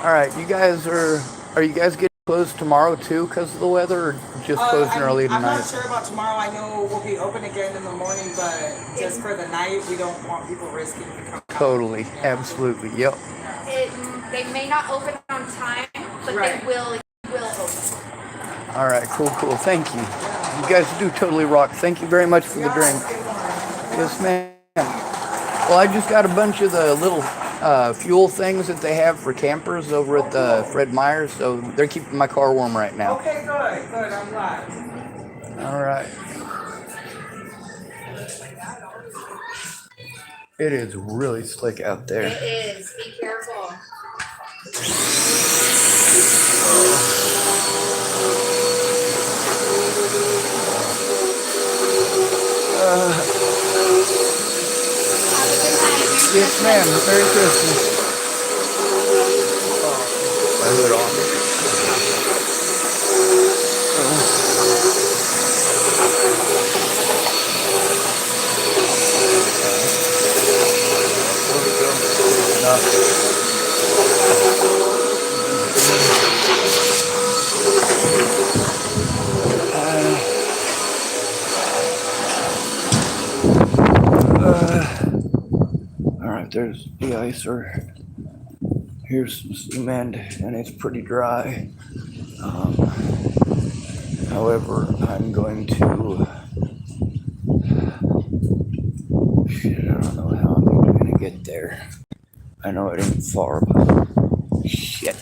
All right, are you guys getting closed tomorrow too because of the weather, or just closing early I'm tonight? not sure about tomorrow. I know we'll be open again in the morning, but just for the night, we don't want people risking to come out. Totally, Yeah. absolutely, yep. Yeah. They may not open on time, but Right. they will open. All right, cool, cool. Thank you. You Yeah. guys do totally rock. Thank you very much for the Yeah. drink. Have a good one. Yes, Yeah. ma'am. Well, I just got a bunch of the little fuel things that they have for campers over Oh, at cool. Fred Meyer's, so they're keeping my car warm right now. Okay, good. Good. I'm glad. All right. It is really slick out there. It is. Be careful. Have a good night. Merry Yes, ma'am. Christmas. Merry Christmas. My hood on. Where'd it go? It's not. All right, there's the icer. Here's some cement, and it's pretty dry. However, I'm going to. Shit, I don't know how I'm gonna get there. I know it ain't far, but shit.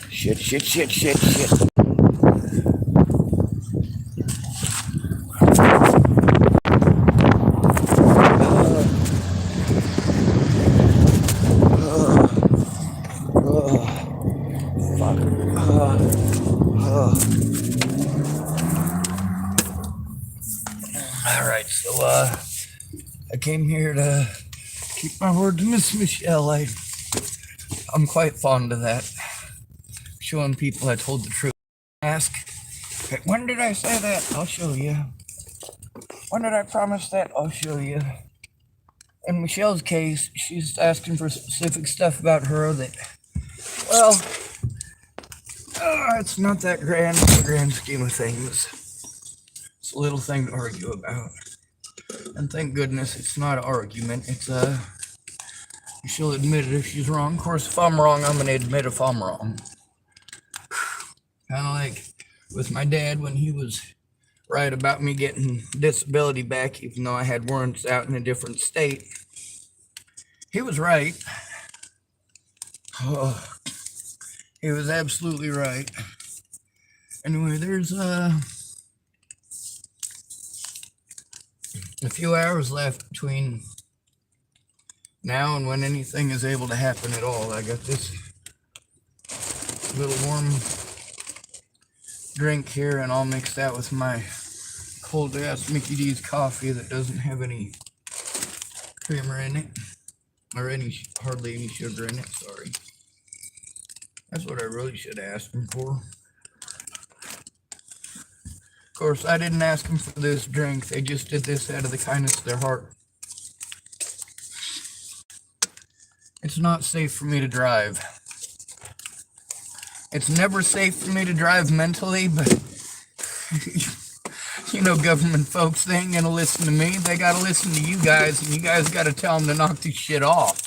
Fuck. All right, so I came here to keep my word to Miss Michelle. I'm quite fond of that. Showing people I told the truth. Ask, "Hey, when did I say that? I'll show you. When did I promise that? I'll show you." In Michelle's case, she's asking for specific stuff about her that, well, it's not that grand in the grand scheme of things. It's a little thing to argue about. And thank goodness it's not an argument. She'll admit it if she's wrong. Of course, if I'm wrong, I'm gonna admit if I'm wrong. Kind of like with my dad when he was right about me getting disability back, even though I had warrants out in a different state. He was right. Oh, he was absolutely right. Anyway, there's a few hours left between now and when anything is able to happen at all. I got this little warm drink here, and I'll mix that with my cold ass Mickey D's coffee that doesn't have any creamer in it, or hardly any sugar in it. Sorry, that's what I really should ask him for. Of course, I didn't ask them for this drink. They just did this out of the kindness of their heart. It's not safe for me to drive. It's never safe for me to drive mentally, but you know, government folks, they ain't gonna listen to me. They gotta listen to you guys, and you guys gotta tell them to knock this shit off.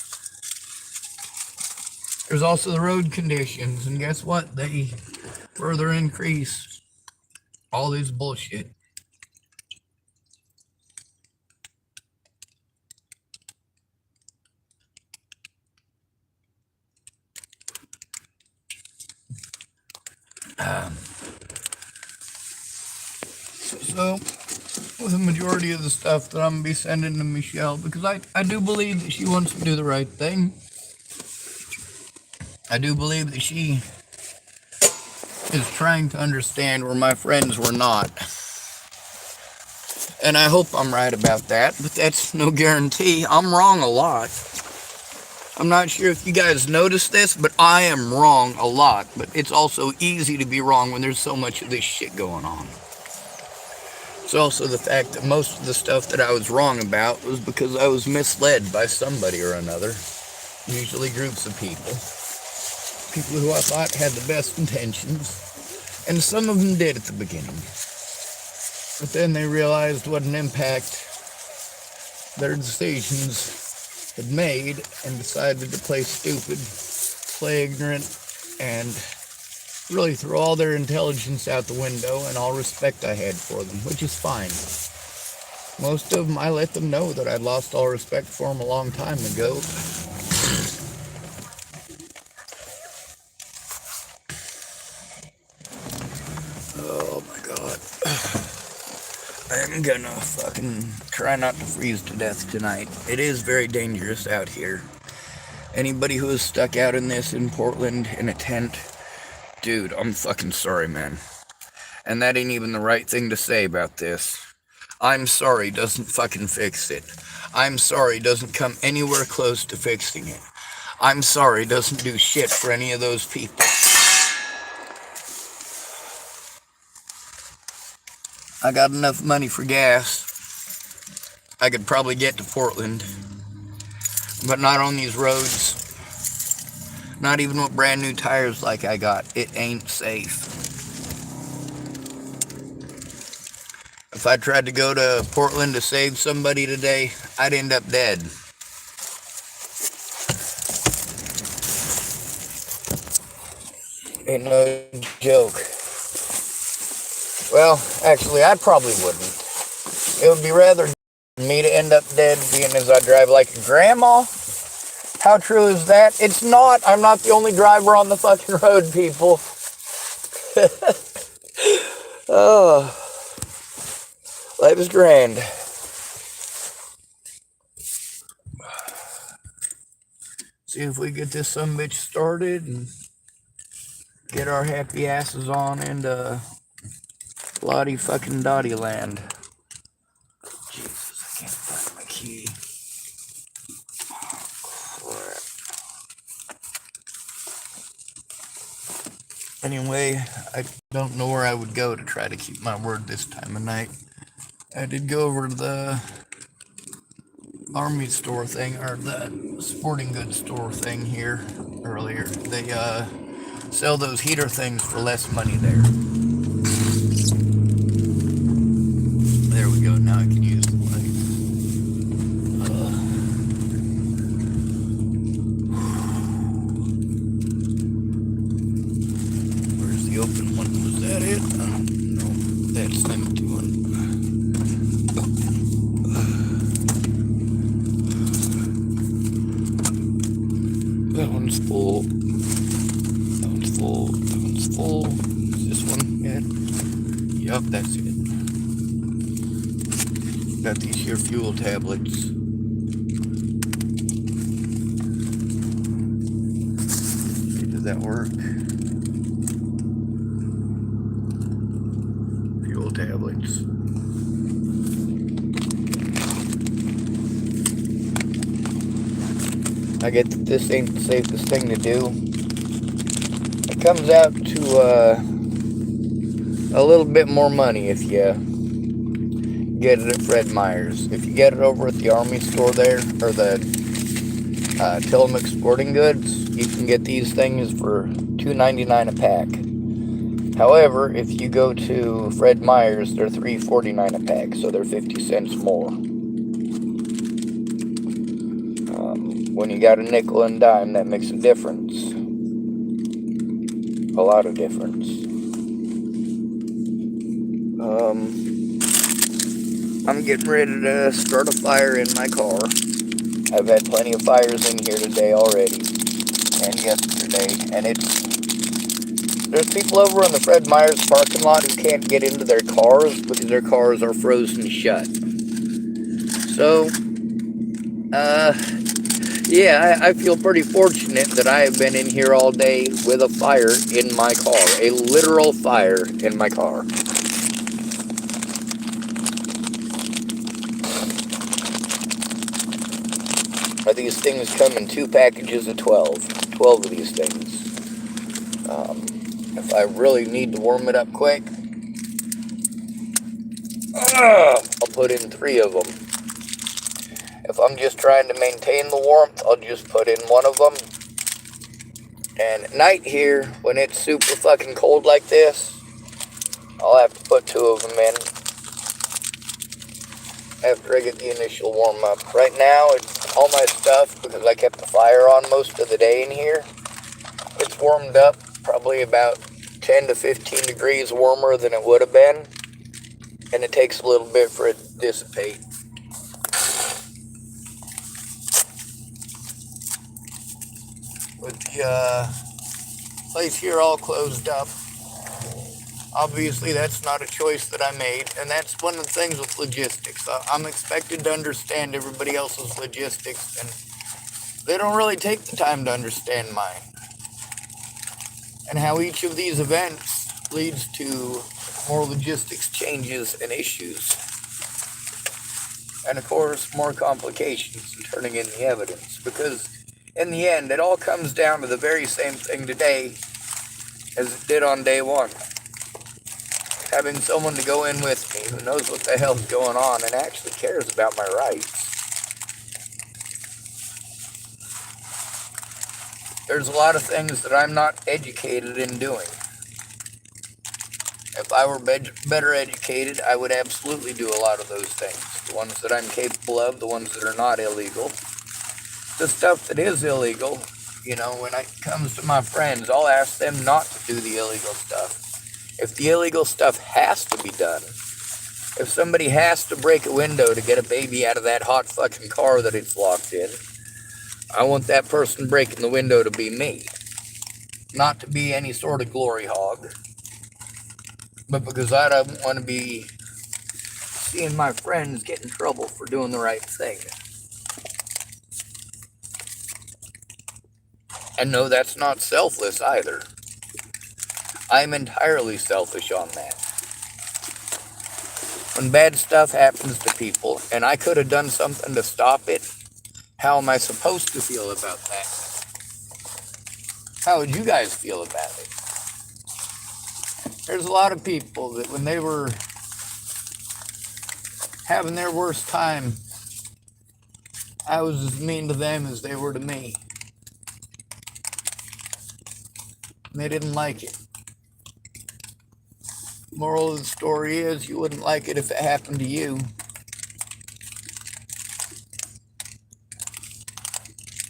There's also the road conditions, and guess what? They further increase all this bullshit. So, with the majority of the stuff that I'm going to be sending to Michelle, because I do believe that she wants to do the right thing. I do believe that she is trying to understand where my friends were not. And I hope I'm right about that, but that's no guarantee. I'm wrong a lot. I'm not sure if you guys noticed this, but I am wrong a lot. But it's also easy to be wrong when there's so much of this shit going on. It's also the fact that most of the stuff that I was wrong about was because I was misled by somebody or another, usually groups of people. people who I thought had the best intentions, and some of them did at the beginning. But then they realized what an impact their decisions had made and decided to play stupid, play ignorant, and really throw all their intelligence out the window and all respect I had for them, which is fine. Most of them, I let them know that I'd lost all respect for them a long time ago. Oh my God. I'm gonna fucking try not to freeze to death tonight. It is very dangerous out here. Anybody who is stuck out in this in Portland in a tent, dude, I'm fucking sorry, man. And that ain't even the right thing to say about this. I'm sorry doesn't fucking fix it. I'm sorry doesn't come anywhere close to fixing it. I'm sorry doesn't do shit for any of those people. I got enough money for gas. I could probably get to Portland. But not on these roads. Not even with brand new tires like I got. It ain't safe. If I tried to go to Portland to save somebody today, I'd end up dead. Ain't no joke. Well, actually, I probably wouldn't. It would be rather me to end up dead, being as I drive like a grandma. How true is that? It's not. I'm not the only driver on the fucking road, people. Oh, life is grand. See if we get this sumbitch started and get our happy asses on into Lottie fucking Dottie land. Jesus, I can't find my key. Oh, crap. Anyway, I don't know where I would go to try to keep my word this time of night. I did go over to the army store thing, or the sporting goods store thing here earlier. They sell those heater things for less money there. There we go, now I can use the light. Where's the open one? Was that it? No, that's the empty one. That one's full. That one's full. That one's full. Is this one yet? Yup, that's it. Got these here fuel tablets. Does that work? Fuel tablets. I get that this ain't the safest thing to do. It comes out to a little bit more money if you get it at Fred Meyer's. If you get it over at the Army store there, or the Tillamook Sporting Goods, you can get these things for $2.99 a pack. However, if you go to Fred Meyer's, they're $3.49 a pack, so they're 50 cents more. When you got a nickel and dime, that makes a difference. A lot of difference. I'm getting ready to start a fire in my car. I've had plenty of fires in here today already, and yesterday, and there's people over in the Fred Meyer's parking lot who can't get into their cars because their cars are frozen shut. So, yeah, I feel pretty fortunate that I have been in here all day with a fire in my car. A literal fire in my car. These things come in 2 packages of 12. 12 of these things. If I really need to warm it up quick, I'll put in 3 of them. If I'm just trying to maintain the warmth, I'll just put in 1 of them. And at night here, when it's super fucking cold like this, I'll have to put 2 of them in after I get the initial warm up. Right now, it's all my stuff, because I kept the fire on most of the day in here. It's warmed up probably about 10 to 15 degrees warmer than it would have been. And it takes a little bit for it to dissipate. With the place here all closed up, obviously that's not a choice that I made, and that's one of the things with logistics. I'm expected to understand everybody else's logistics, and they don't really take the time to understand mine. And how each of these events leads to more logistics changes and issues. And of course, more complications in turning in the evidence, because in the end, it all comes down to the very same thing today as it did on day 1. Having someone to go in with me who knows what the hell's going on and actually cares about my rights. There's a lot of things that I'm not educated in doing. If I were better educated, I would absolutely do a lot of those things. The ones that I'm capable of, the ones that are not illegal. The stuff that is illegal, you know, when it comes to my friends, I'll ask them not to do the illegal stuff. If the illegal stuff has to be done, if somebody has to break a window to get a baby out of that hot fucking car that it's locked in, I want that person breaking the window to be me. Not to be any sort of glory hog, but because I don't want to be seeing my friends get in trouble for doing the right thing. And no, that's not selfless either. I'm entirely selfish on that. When bad stuff happens to people, and I could have done something to stop it, how am I supposed to feel about that? How would you guys feel about it? There's a lot of people that when they were having their worst time, I was as mean to them as they were to me. And they didn't like it. Moral of the story is, you wouldn't like it if it happened to you.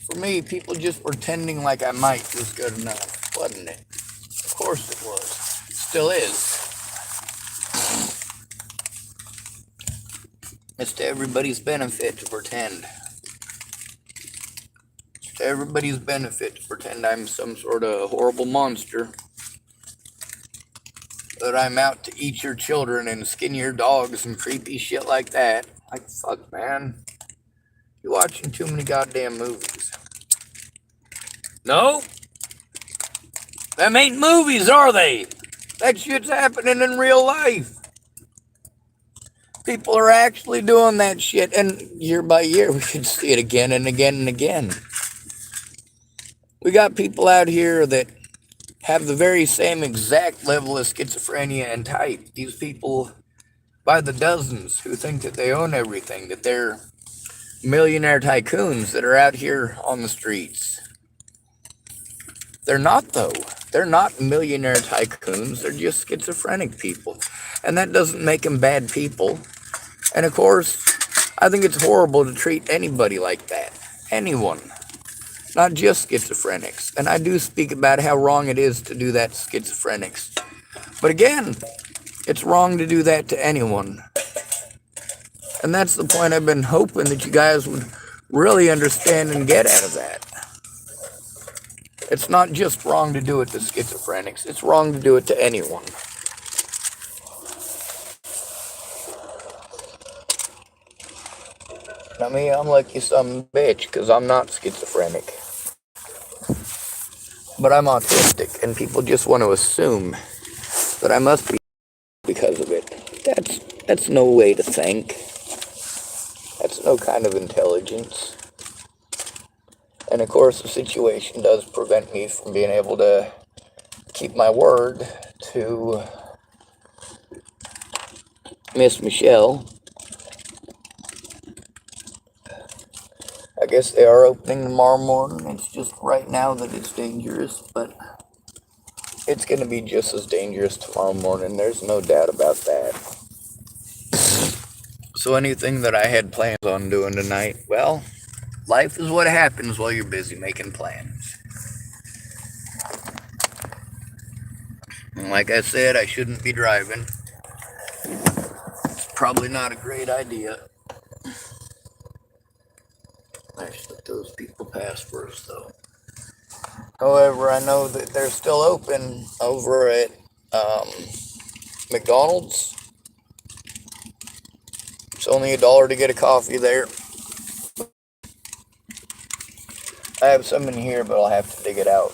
For me, people just pretending like I might was good enough, wasn't it? Of course it was. Still is. It's to everybody's benefit to pretend. It's to everybody's benefit to pretend I'm some sort of horrible monster. That I'm out to eat your children and skin your dogs and creepy shit like that. Like, fuck, man. You're watching too many goddamn movies. No? Them ain't movies, are they? That shit's happening in real life. People are actually doing that shit, and year by year we could see it again and again and again. We got people out here that have the very same exact level of schizophrenia and type. These people by the dozens who think that they own everything, that they're millionaire tycoons that are out here on the streets. They're not, though. They're not millionaire tycoons. They're just schizophrenic people. And that doesn't make them bad people. And of course, I think it's horrible to treat anybody like that. Anyone. Not just schizophrenics. And I do speak about how wrong it is to do that to schizophrenics. But again, it's wrong to do that to anyone. And that's the point I've been hoping that you guys would really understand and get out of that. It's not just wrong to do it to schizophrenics. It's wrong to do it to anyone. I mean, I'm like you some bitch because I'm not schizophrenic. But I'm autistic, and people just want to assume that I must be because of it. That's no way to think. That's no kind of intelligence. And of course, the situation does prevent me from being able to keep my word to Miss Michelle. I guess they are opening tomorrow morning. It's just right now that it's dangerous, but it's going to be just as dangerous tomorrow morning. There's no doubt about that. So anything that I had plans on doing tonight, well, life is what happens while you're busy making plans. And like I said, I shouldn't be driving. It's probably not a great idea. I should let those people pass first, though. However, I know that they're still open over at McDonald's. It's only $1 to get a coffee there. I have some in here, but I'll have to dig it out.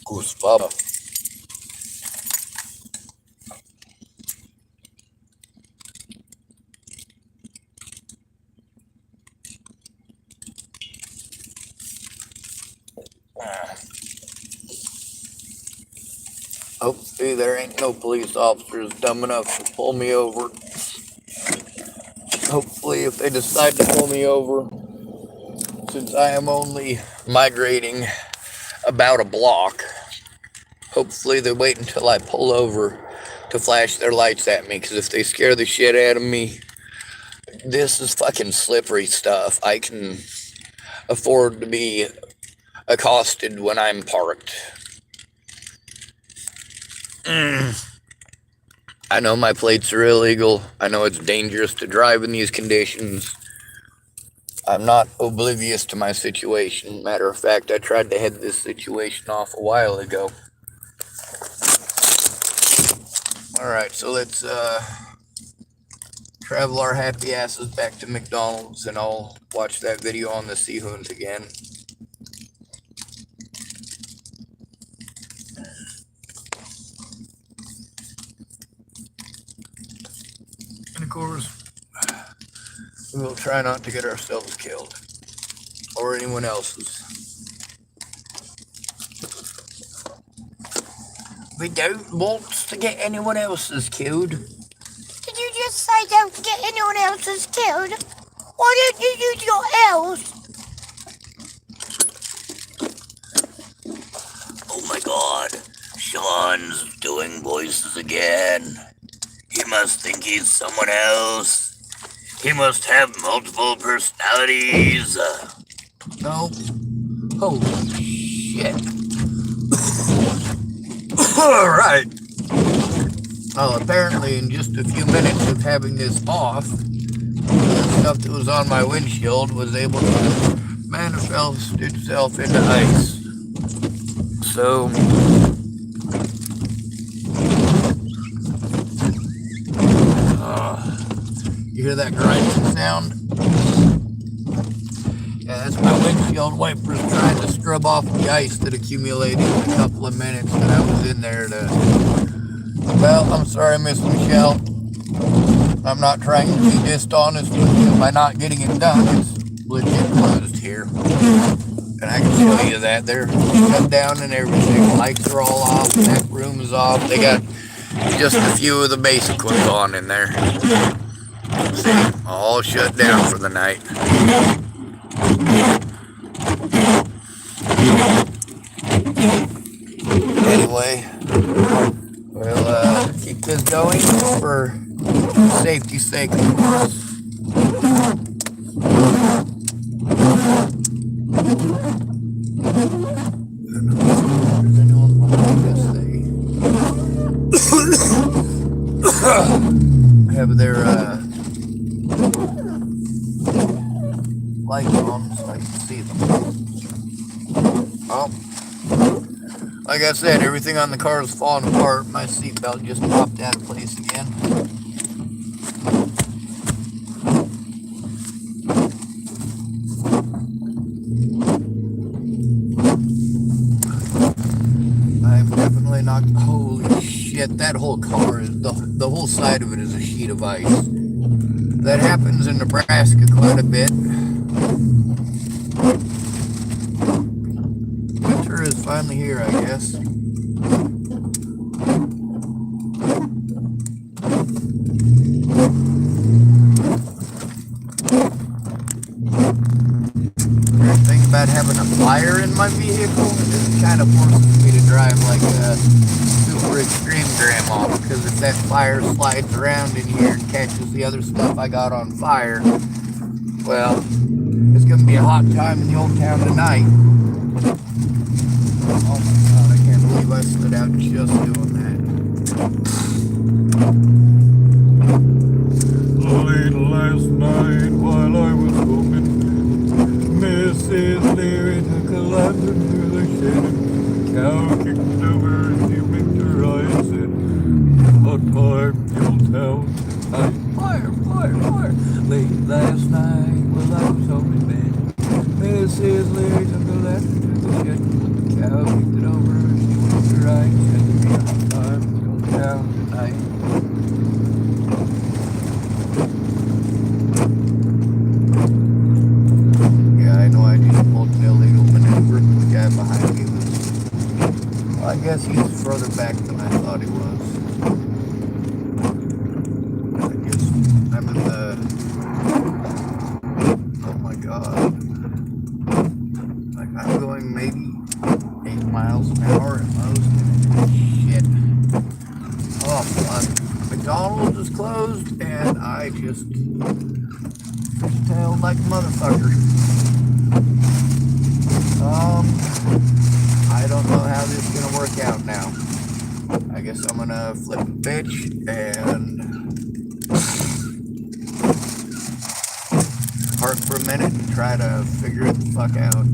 Goosebumps. Hopefully there ain't no police officers dumb enough to pull me over. Hopefully if they decide to pull me over, since I am only migrating about a block, hopefully they wait until I pull over to flash their lights at me, because if they scare the shit out of me, this is fucking slippery stuff. I can afford to be accosted when I'm parked. I know my plates are illegal. I know it's dangerous to drive in these conditions. I'm not oblivious to my situation. Matter of fact, I tried to head this situation off a while ago. Alright, so let's travel our happy asses back to McDonald's, and I'll watch that video on the sea hoons again. And of course, we'll try not to get ourselves killed, or anyone else's. We don't want to get anyone else's killed. Did you just say don't get anyone else's killed? Why don't you use your else? Oh my god, Sean's doing voices again. He must think he's someone else. He must have multiple personalities. No. Holy shit. Alright. Well, apparently in just a few minutes of having this off, the stuff that was on my windshield was able to manifest itself into ice. So, you hear that grinding sound? Yeah, that's my windshield wipers trying to scrub off the ice that accumulated in a couple of minutes that I was in there to... Well, I'm sorry, Miss Michelle. I'm not trying to be dishonest with you by not getting it done. It's legit closed here. And I can show you that. They're shut down and everything. Lights are all off. That room is off. They got just a few of the basic ones on in there. See, all shut down for the night. Anyway, we'll keep this going for safety's sake, of course. Have their lights on so I can see them. Oh, like I said, everything on the car is falling apart. My seatbelt just popped out of place again. I'm definitely not. Holy shit. forget that whole car is the whole side of it is a sheet of ice. That happens in Nebraska quite a bit. Winter is finally here, I guess. Thing about having a fire in my vehicle is kind of forces me to drive like a super extreme grandma, because if that fire slides around in here and catches the other stuff I got on fire, well, it's going to be a hot time in the old town tonight. Oh my god, I can't believe I slid out just doing that. Late last night while I was home in bed, Mrs. Leary took a lantern to the shed. Cow kicked over and she winked her eye and said, "Hot fire, the old town tonight. Fire, fire, fire." Late last night while I was home in bed, Mrs. Leary took a lantern to the shed. Cow kicked it over and she winked her eye and said, "To be a hot time, the old town tonight." Yeah, I know I just pulled an illegal maneuver. The guy behind me was, well, I guess he's further back than I thought he was. I'm in the, oh my god. Like I'm going maybe 8 miles an hour at most. Shit. Oh fuck. McDonald's is closed and I just tailed like a motherfucker. I don't know how this is gonna work out now. I guess I'm gonna flip a bitch and park for a minute and try to figure it the fuck out.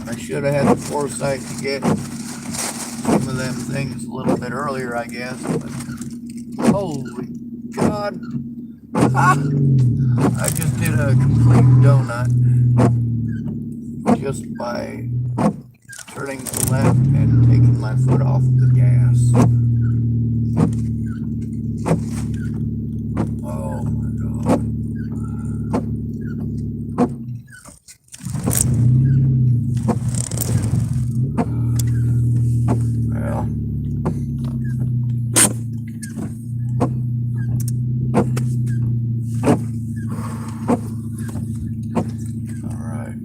I should have had the foresight to get some of them things a little bit earlier, I guess, but holy god. Ah! I just did a complete donut just by turning to the left and taking my foot off the gas. Oh my god. Well, all right.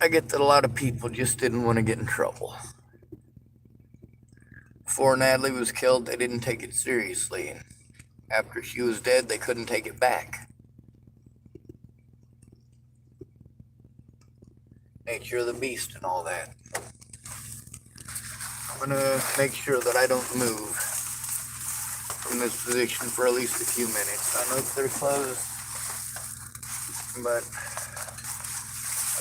I get that a lot of people just didn't want to get in trouble. Before Natalie was killed, they didn't take it seriously. And after she was dead, they couldn't take it back. Nature of the beast and all that. I'm gonna make sure that I don't move from this position for at least a few minutes. I know that they're closed, but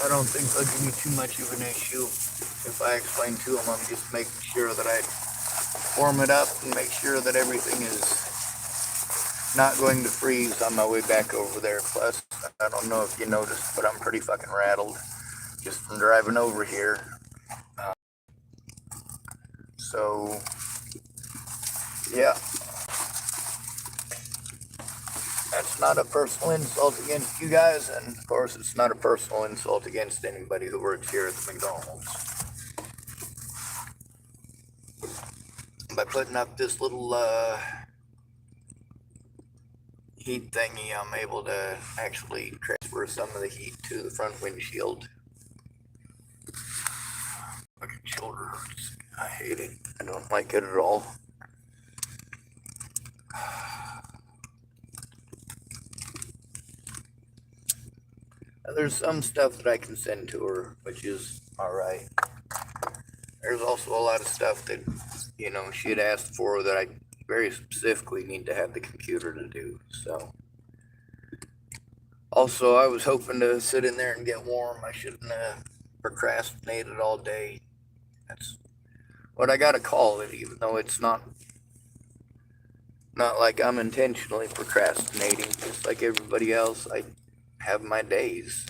I don't think they'll give me too much of an issue if I explain to them. I'm just making sure that I warm it up and make sure that everything is not going to freeze on my way back over there. Plus, I don't know if you noticed, but I'm pretty fucking rattled just from driving over here. So, yeah. That's not a personal insult against you guys, and of course it's not a personal insult against anybody who works here at the McDonald's. By putting up this little heat thingy, I'm able to actually transfer some of the heat to the front windshield. Fucking shoulder hurts. I hate it. I don't like it at all. There's some stuff that I can send to her, which is alright. There's also a lot of stuff that, you know, she had asked for that I very specifically need to have the computer to do, so. Also, I was hoping to sit in there and get warm. I shouldn't have procrastinated all day. That's what I gotta call it, even though it's not like I'm intentionally procrastinating. Just like everybody else, I have my days.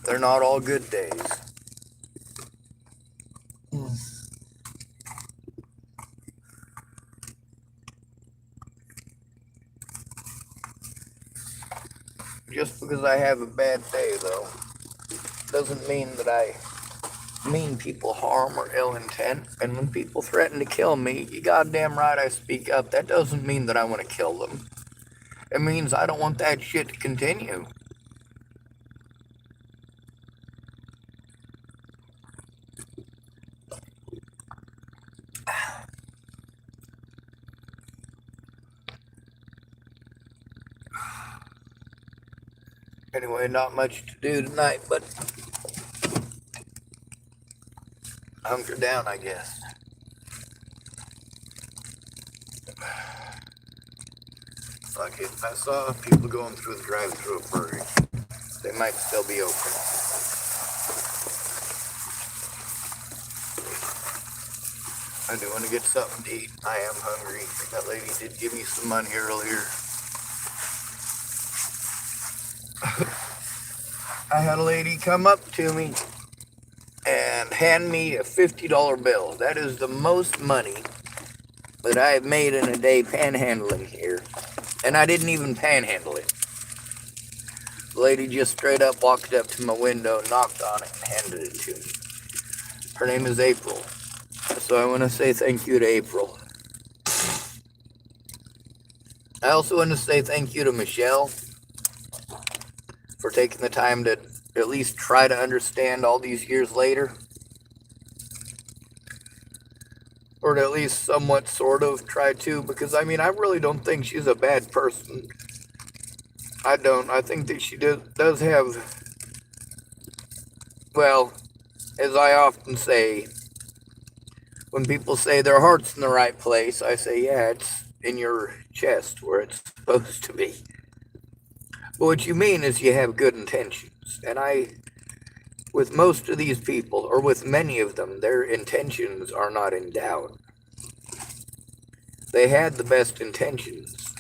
They're not all good days. Just because I have a bad day, though, doesn't mean that I mean people harm or ill intent. And when people threaten to kill me, you goddamn right I speak up. That doesn't mean that I want to kill them. It means I don't want that shit to continue. Anyway, not much to do tonight, but hunker down, I guess. Fuck it. I saw people going through the drive-thru at Burger King. They might still be open. I do want to get something to eat. I am hungry. That lady did give me some money earlier. I had a lady come up to me and hand me a $50 bill. That is the most money that I have made in a day panhandling here. And I didn't even panhandle it. The lady just straight up walked up to my window, knocked on it, and handed it to me. Her name is April. So I want to say thank you to April. I also want to say thank you to Michelle for taking the time to at least try to understand all these years later. Or to at least somewhat sort of try to, because I mean, I really don't think she's a bad person. I don't. I think that she does have, well, as I often say, when people say their heart's in the right place, I say, yeah, it's in your chest where it's supposed to be. But what you mean is you have good intentions. And with most of these people, or with many of them, their intentions are not in doubt. They had the best intentions,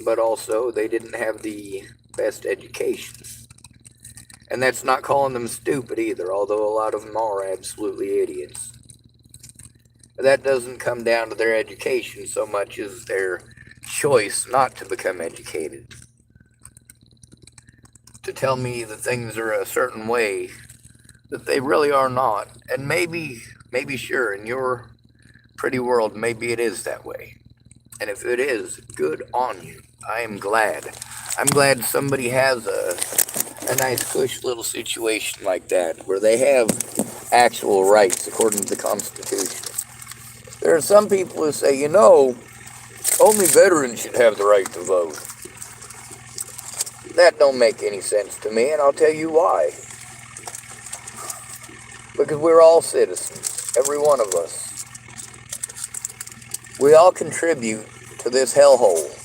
but also they didn't have the best education. And that's not calling them stupid either, although a lot of them are absolutely idiots. That doesn't come down to their education so much as their choice not to become educated. To tell me that things are a certain way that they really are not. And maybe sure, in your pretty world, maybe it is that way. And if it is, good on you. I am glad. I'm glad somebody has a nice cush little situation like that, where they have actual rights according to the Constitution. There are some people who say, you know, only veterans should have the right to vote. That don't make any sense to me, and I'll tell you why. Because we're all citizens, every one of us. We all contribute to this hellhole.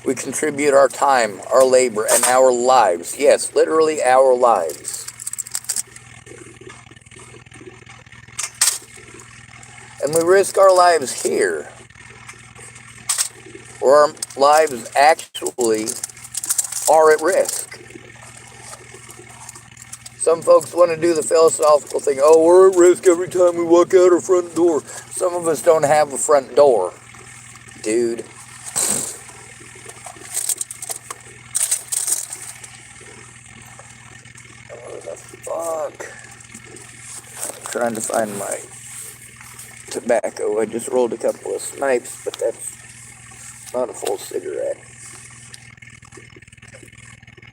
We contribute our time, our labor, and our lives. Yes, literally our lives. And we risk our lives here, where our lives actually are at risk. Some folks want to do the philosophical thing, oh, we're at risk every time we walk out our front door. Some of us don't have a front door, dude. What the fuck? I'm trying to find my tobacco. I just rolled a couple of snipes, but that's not a full cigarette.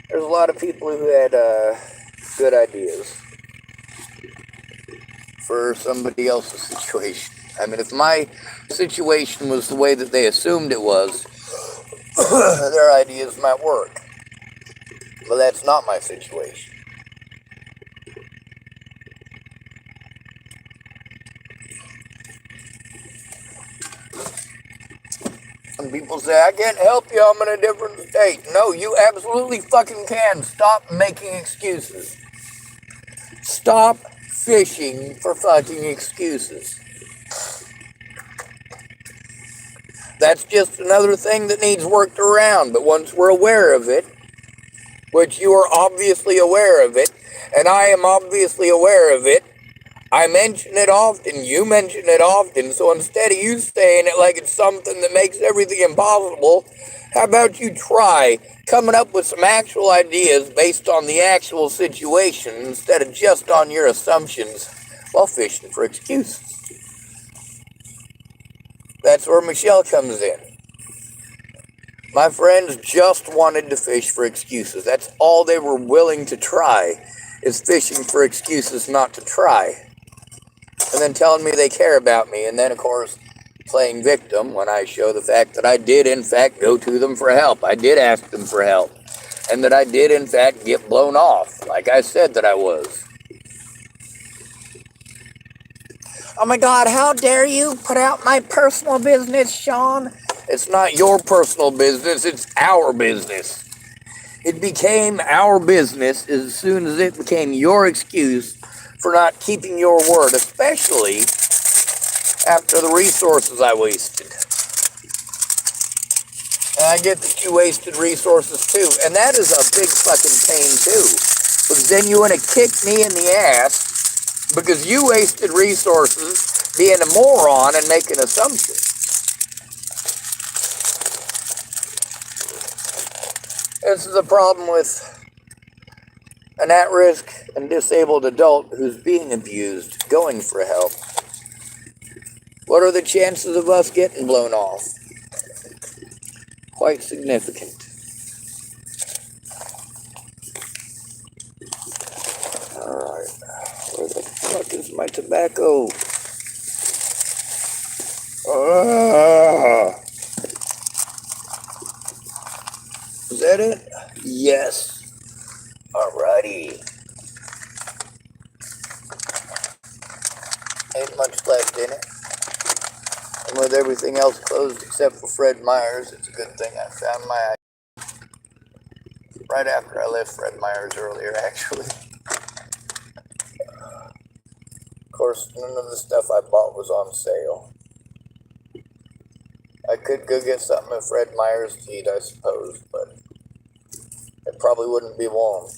There's a lot of people who had good ideas for somebody else's situation. I mean, if my situation was the way that they assumed it was, their ideas might work. But that's not my situation. And people say, I can't help you, I'm in a different state. No, you absolutely fucking can. Stop making excuses. Stop fishing for fucking excuses. That's just another thing that needs worked around. But once we're aware of it, which you are obviously aware of it, and I am obviously aware of it, I mention it often, you mention it often, so instead of you saying it like it's something that makes everything impossible, how about you try coming up with some actual ideas based on the actual situation instead of just on your assumptions while fishing for excuses? That's where Michelle comes in. My friends just wanted to fish for excuses. That's all they were willing to try, is fishing for excuses not to try. And then telling me they care about me, and then, of course, playing victim when I show the fact that I did, in fact, go to them for help. I did ask them for help, and that I did, in fact, get blown off, like I said that I was. Oh my God, how dare you put out my personal business, Sean? It's not your personal business, it's our business. It became our business as soon as it became your excuse for not keeping your word, especially after the resources I wasted. And I get that you wasted resources too, and that is a big fucking pain too. Because then you want to kick me in the ass because you wasted resources being a moron and making assumptions. This is a problem with an at-risk and disabled adult who's being abused, going for help. What are the chances of us getting blown off? Quite significant. Alright, where the fuck is my tobacco? Is that it? Yes. Alrighty. Ain't much left in it. And with everything else closed except for Fred Meyer's, it's a good thing I found my right after I left Fred Meyer's earlier, actually. Of course, none of the stuff I bought was on sale. I could go get something at Fred Meyer's to eat, I suppose, but it probably wouldn't be warm.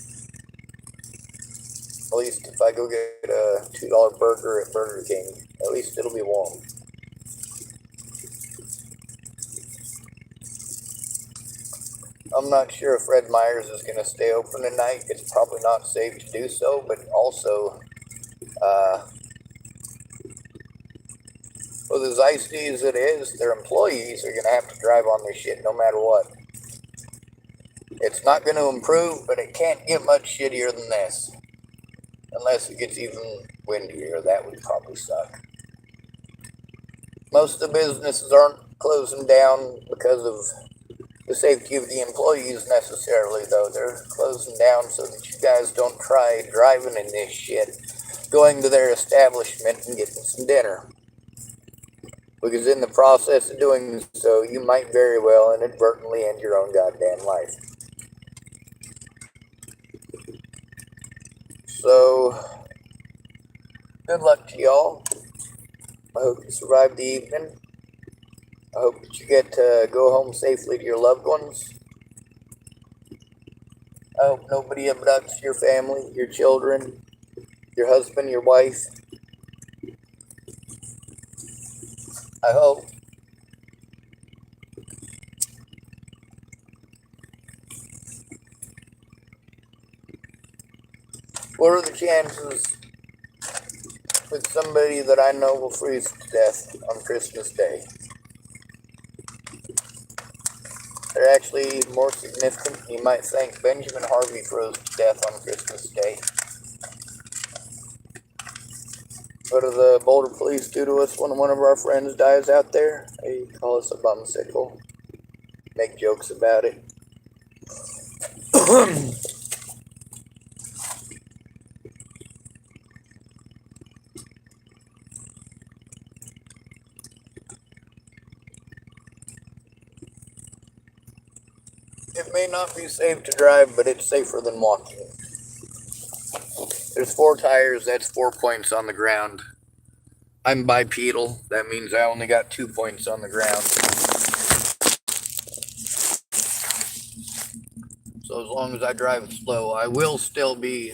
At least if I go get a $2 burger at Burger King, at least it'll be warm. I'm not sure if Fred Meyer's is going to stay open tonight. It's probably not safe to do so, but also, with as icy as it is, their employees are going to have to drive on this shit no matter what. It's not going to improve, but it can't get much shittier than this. Unless it gets even windier, that would probably suck. Most of the businesses aren't closing down because of the safety of the employees necessarily, though. They're closing down so that you guys don't try driving in this shit, going to their establishment and getting some dinner. Because in the process of doing so, you might very well inadvertently end your own goddamn life. So, good luck to y'all. I hope you survive the evening. I hope that you get to go home safely to your loved ones. I hope nobody abducts your family, your children, your husband, your wife. I hope. What are the chances that somebody that I know will freeze to death on Christmas Day. They're actually more significant than you might think. Benjamin Harvey froze to death on Christmas Day. What do the Boulder police do to us when one of our friends dies out there? They call us a bumsicle. Make jokes about it. It may not be safe to drive, but it's safer than walking. There's 4 tires, that's 4 points on the ground. I'm bipedal, that means I only got 2 points on the ground. So as long as I drive slow, I will still be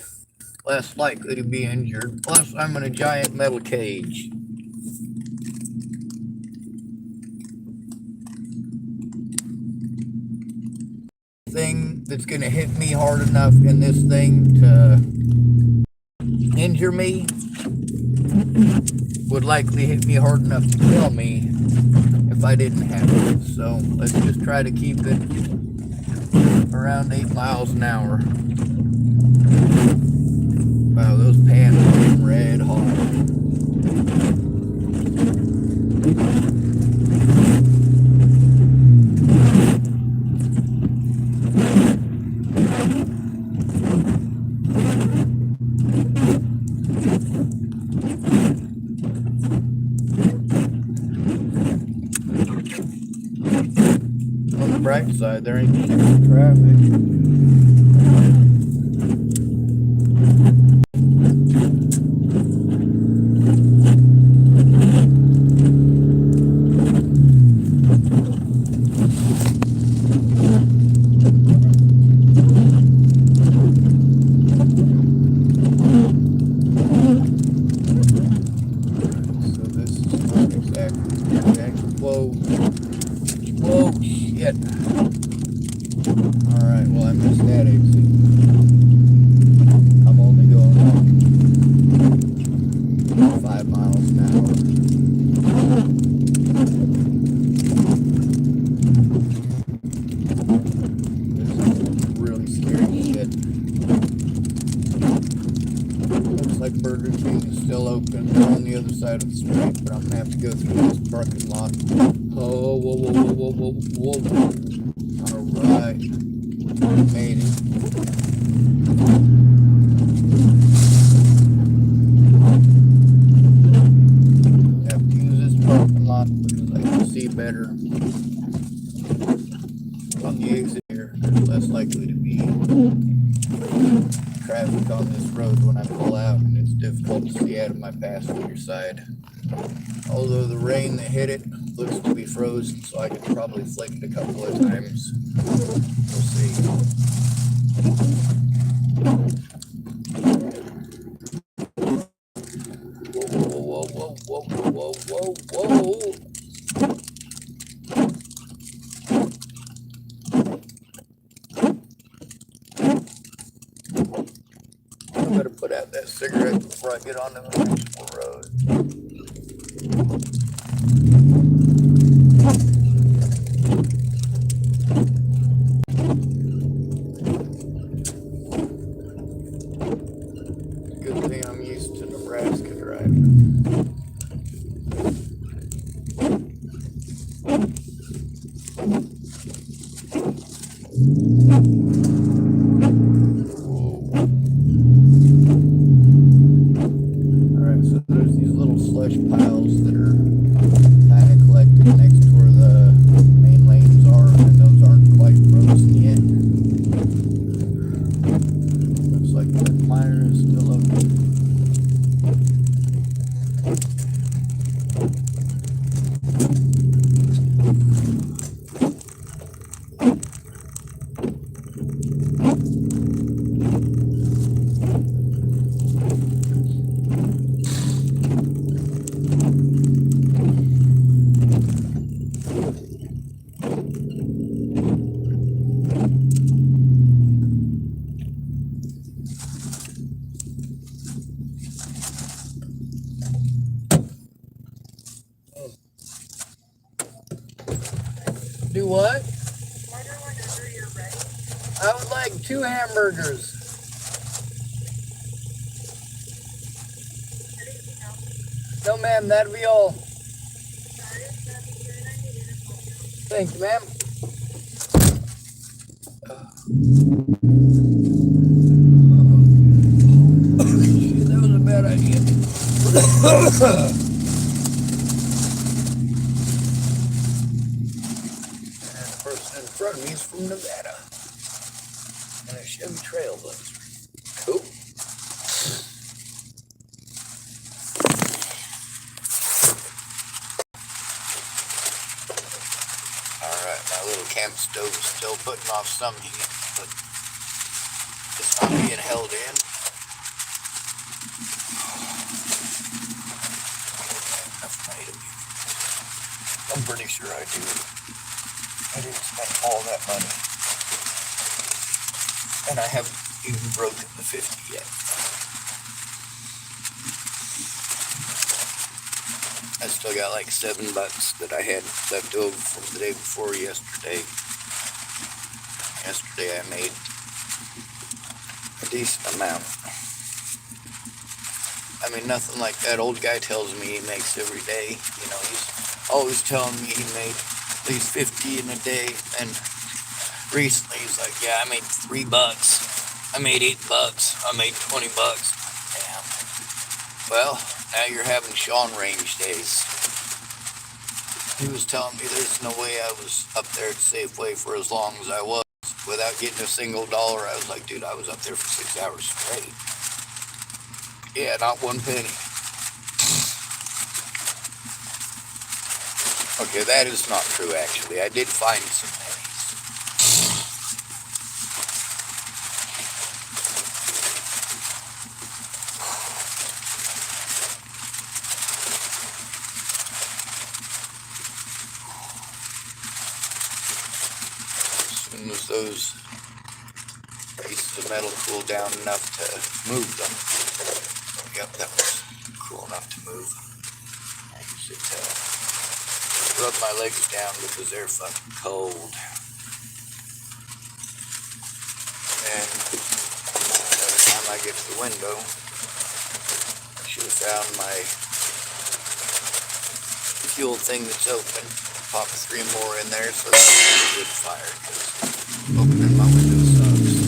less likely to be injured. Plus, I'm in a giant metal cage. Thing that's going to hit me hard enough in this thing to injure me would likely hit me hard enough to kill me if I didn't have it. So let's just try to keep it around 8 miles an hour. Wow, those pans are red hot. On the bright side, there ain't too much traffic. So this is not exactly. Whoa. Whoa, shit. Alright, well, I missed that exit. I'm only going up 5 miles an hour. This is really scary shit. Looks like Burger King is still open. They're on the other side of the street, but I'm gonna have to go through this parking lot. Oh, whoa, whoa, whoa, whoa, whoa, whoa. Alright. Made it. Have to use this parking lot because I can see better on the exit here. There's less likely to be traffic on this road when I pull out, and it's difficult to see out of my passenger side. Although the rain that hit it looks to be frozen, so I could probably flick it a couple of times. We'll see. Whoa, whoa, whoa, whoa, whoa, whoa, whoa. I better put out that cigarette before I get onto the next road. Good thing I'm used to Nebraska driving. Alright, so there's these little slush piles that are kind of collected next to where the main lanes are, and those aren't quite frozen yet. Looks like the miner is still open. what? I would like 2 hamburgers. No, ma'am, that'd be all. Thank you, ma'am. That was a bad idea. And the person in front of me is from Nevada. And a Chevy Trailblazer. Cool. Alright, my little camp stove is still putting off some heat, but it's not being held in. Enough money to be. I'm pretty sure I do. I didn't spend all that money. And I haven't even broken the 50 yet. I still got like $7 that I had left over from the day before yesterday. Yesterday I made a decent amount. I mean, nothing like that old guy tells me he makes every day. You know, he's always telling me he made at least 50 in a day. And recently he's like, yeah, I made $3. I made $8. I made $20. Damn. Well, now you're having Sean range days. He was telling me there's no way I was up there at Safeway for as long as I was without getting a single dollar. I was like, dude, I was up there for 6 hours straight. Yeah, not 1 penny. Okay, that is not true, actually. I did find some pennies. As soon as those pieces of metal cool down enough to move them. Yep, that was cool enough to move. I use it to rub my legs down because they're fucking cold. And by the time I get to the window, I should have found my fuel thing that's open. Pop 3 more in there so that it's a good fire, because opening my window sucks.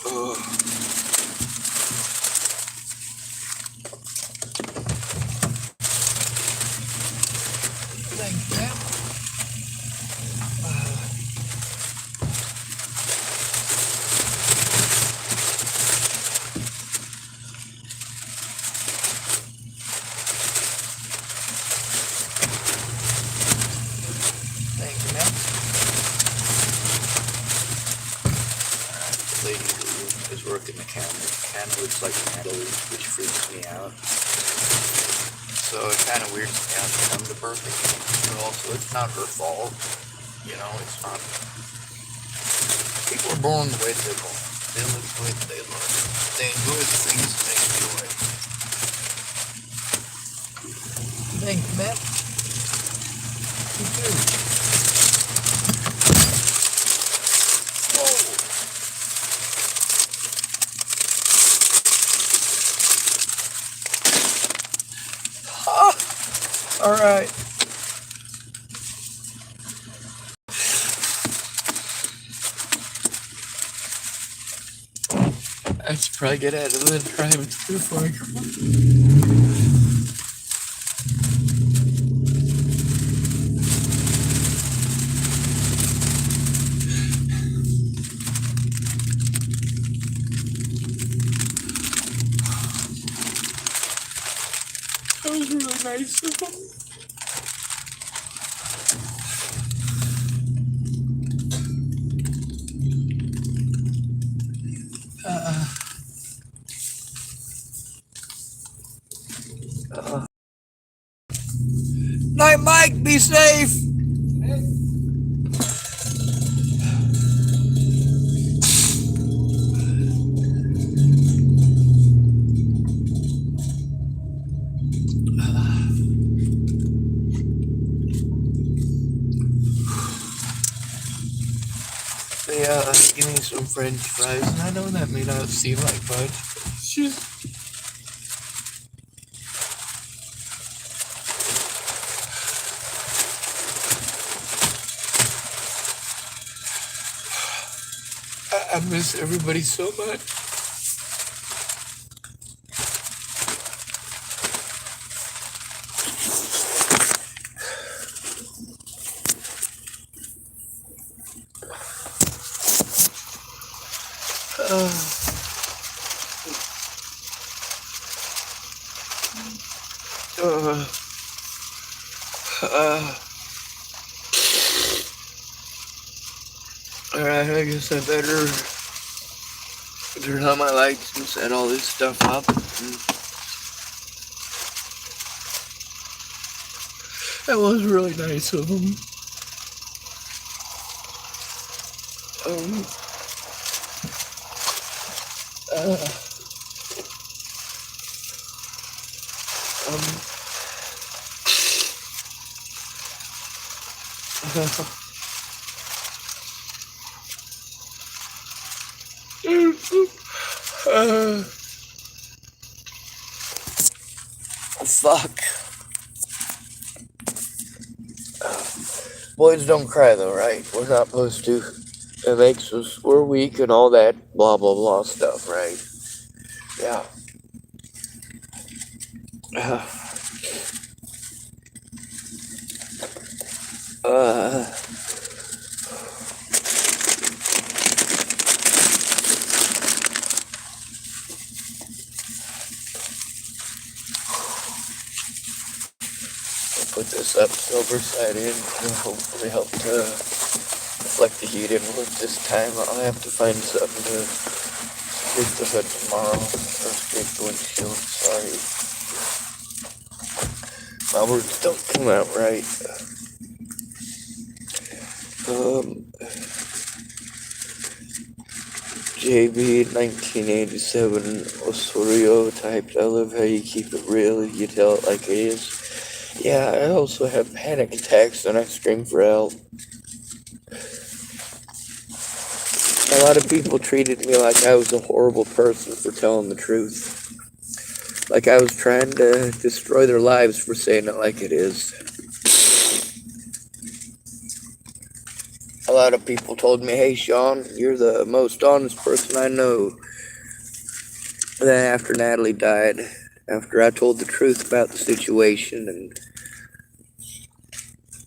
Ugh. Thanks, man. Thank you, man. Alright, the lady who is working the counter kind of looks like Natalie, which freaks me out. So it kind of weirds me out to come to birthday. But also, it's not her fault. You know, it's not. People are born the way they're born. They look the way they look. They enjoy the things that they enjoy. Thanks, man. You too. Whoa. Ah! All right. I should probably get out of the driving through before I go. That was really nice of him. Night, Mike. Be safe. They give me some French fries, and I know that may not seem like much. It's just I miss everybody so much. Uh, uh, Alright, I guess I better turn on my lights and set all this stuff up. That was really nice of them. Um, fuck. Boys don't cry though, right? We're not supposed to. It makes us, we're weak and all that blah blah blah stuff, right? Yeah. I'll put this up silver side in to hopefully help to reflect the heat in with this time. I'll have to find something to scrape the hood tomorrow, or scrape the windshield, sorry. My words don't come out right. JB 1987 Osorio typed, I love how you keep it real, you tell it like it is. Yeah, I also have panic attacks and I scream for help. A lot of people treated me like I was a horrible person for telling the truth. Like I was trying to destroy their lives for saying it like it is. A lot of people told me, hey Sean, you're the most honest person I know. And then after Natalie died, after I told the truth about the situation and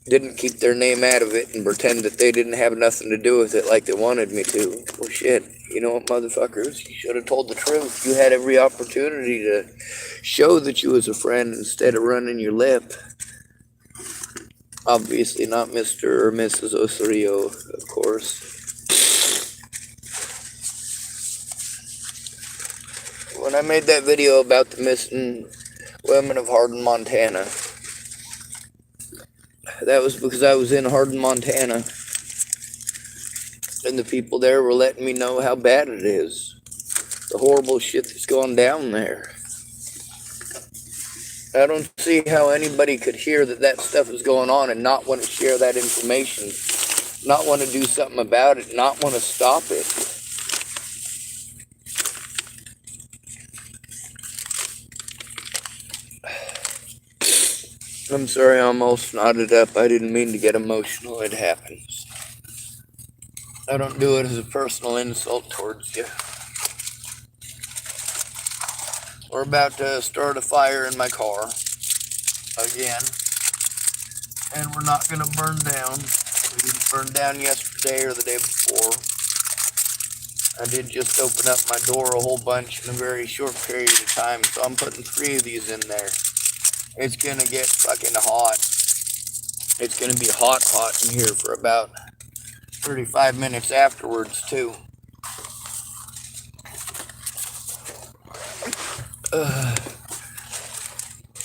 didn't keep their name out of it and pretend that they didn't have nothing to do with it like they wanted me to. Well shit, you know what, motherfuckers, you should have told the truth. You had every opportunity to show that you was a friend instead of running your lip. Obviously not Mr. or Mrs. Osorio, of course. When I made that video about the missing women of Hardin, Montana, that was because I was in Hardin, Montana, and the people there were letting me know how bad it is. The horrible shit that's going down there. I don't see how anybody could hear that that stuff is going on and not want to share that information, not want to do something about it, not want to stop it. I'm sorry I'm all snotted up. I didn't mean to get emotional. It happens. I don't do it as a personal insult towards you. We're about to start a fire in my car again, and we're not going to burn down. We burned down yesterday or the day before. I did just open up my door a whole bunch in a very short period of time, so I'm putting 3 of these in there. It's going to get fucking hot. It's going to be hot in here for about 35 minutes afterwards, too.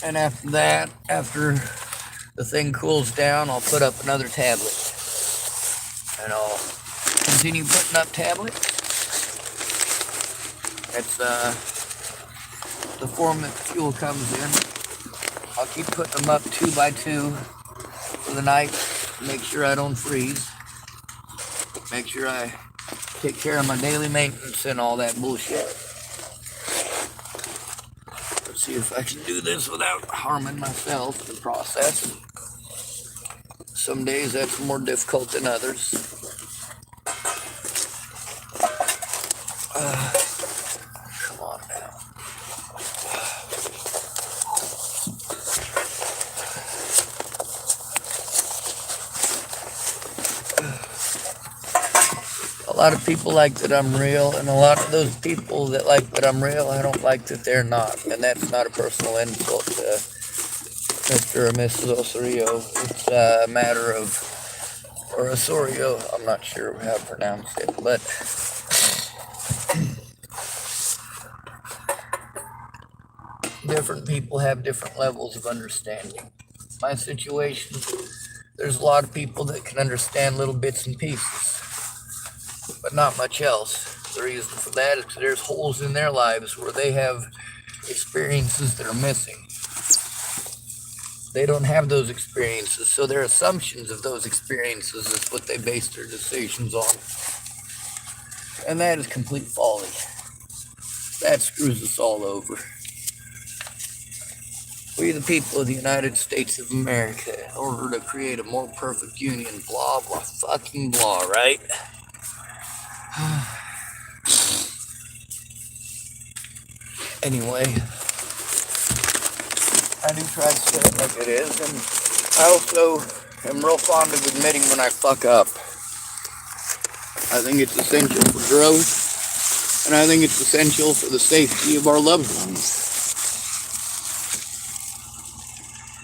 And after that, after the thing cools down, I'll put up another tablet. And I'll continue putting up tablets. That's the form that fuel comes in. I'll keep putting them up 2 by 2 for the night. Make sure I don't freeze. make sure I take care of my daily maintenance and all that bullshit. Let's see if I can do this without harming myself in the process. Some days that's more difficult than others. Come on now. A lot of people like that I'm real, and a lot of those people that like that I'm real, I don't like that they're not. And that's not a personal insult to Mr. or Mrs. Osorio. It's a matter of, or Osorio, I'm not sure how to pronounce it, but different people have different levels of understanding. My situation, there's a lot of people that can understand little bits and pieces, but not much else. The reason for that is there's holes in their lives where they have experiences that are missing. They don't have those experiences, so their assumptions of those experiences is what they base their decisions on. And that is complete folly. That screws us all over. We, the people of the United States of America, in order to create a more perfect union, blah, blah, fucking blah, right? Anyway, I do try to say it like it is, and I also am real fond of admitting when I fuck up. I think it's essential for growth, and I think it's essential for the safety of our loved ones.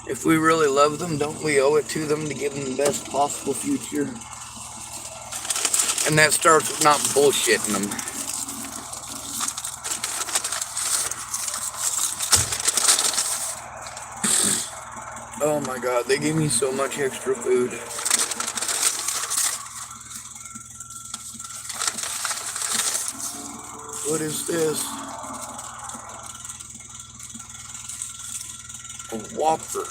If we really love them, don't we owe it to them to give them the best possible future? And that starts with not bullshitting them. Oh my god, they gave me so much extra food. What is this? A Whopper.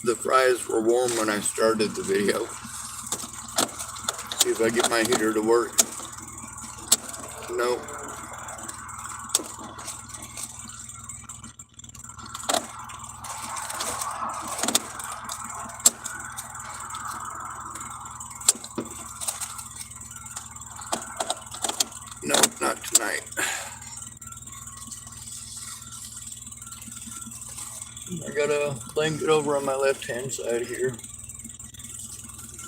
The fries were warm when I started the video. See if I get my heater to work. Nope. Nope, not tonight. I got a blanket over on my left hand side here.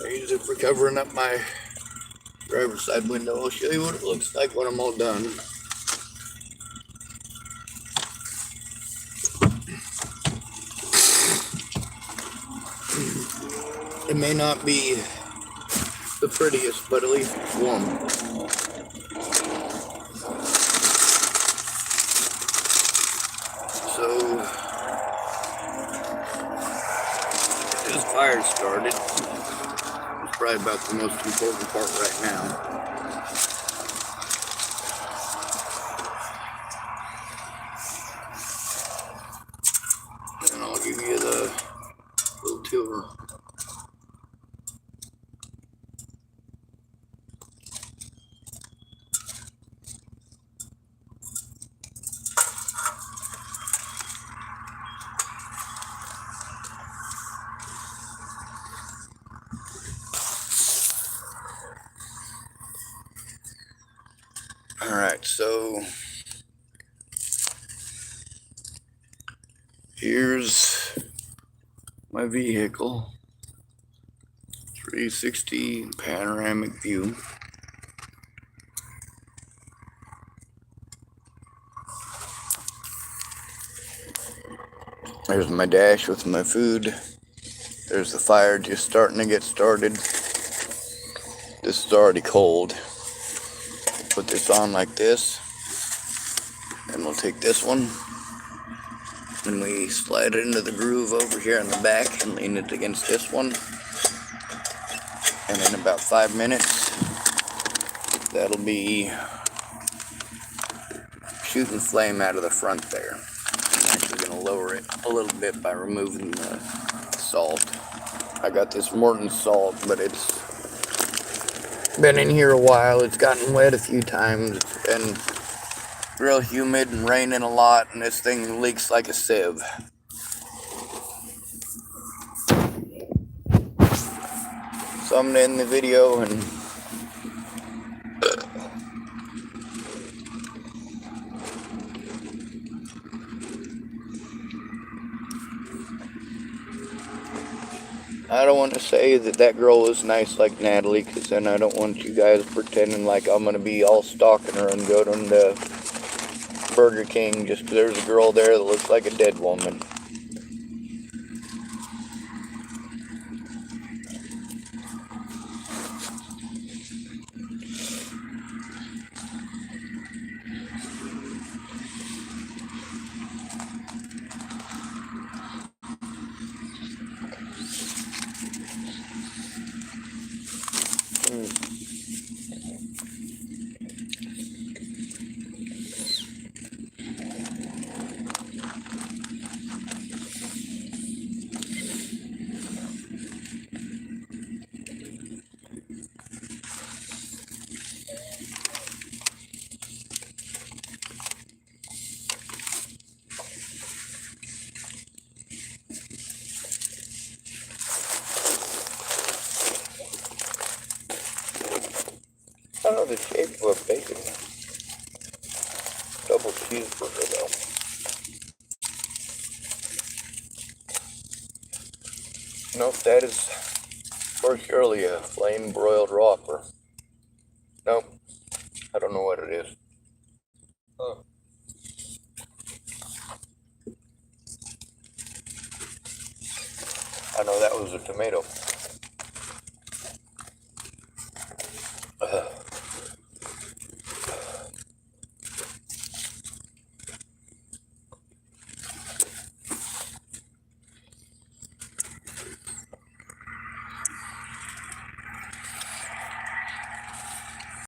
I use it for covering up my driver's side window. I'll show you what it looks like when I'm all done. It may not be the prettiest, but at least it's warm. So, this fire started. It's probably about the most important part right now. And I'll give you the little tour. Alright, so here's my vehicle, 360 panoramic view. There's my dash with my food. There's the fire just starting to get started. This is already cold. Put this on like this, and we'll take this one and we slide it into the groove over here in the back and lean it against this one, and in about 5 minutes that'll be shooting flame out of the front there. I'm actually going to lower it a little bit by removing the salt. I got this Morton salt, but it's been in here a while. It's gotten wet a few times. It's been real humid and raining a lot, and this thing leaks like a sieve. So I'm gonna end the video and I don't want to say that girl was nice like Natalie, because then I don't want you guys pretending like I'm gonna be all stalking her and going to Burger King just because there's a girl there that looks like a dead woman. I don't know the shape of a bacon double cheeseburger though. Nope, that is for surely a flame broiled Whopper. Nope, I don't know what it is. I know that was a tomato.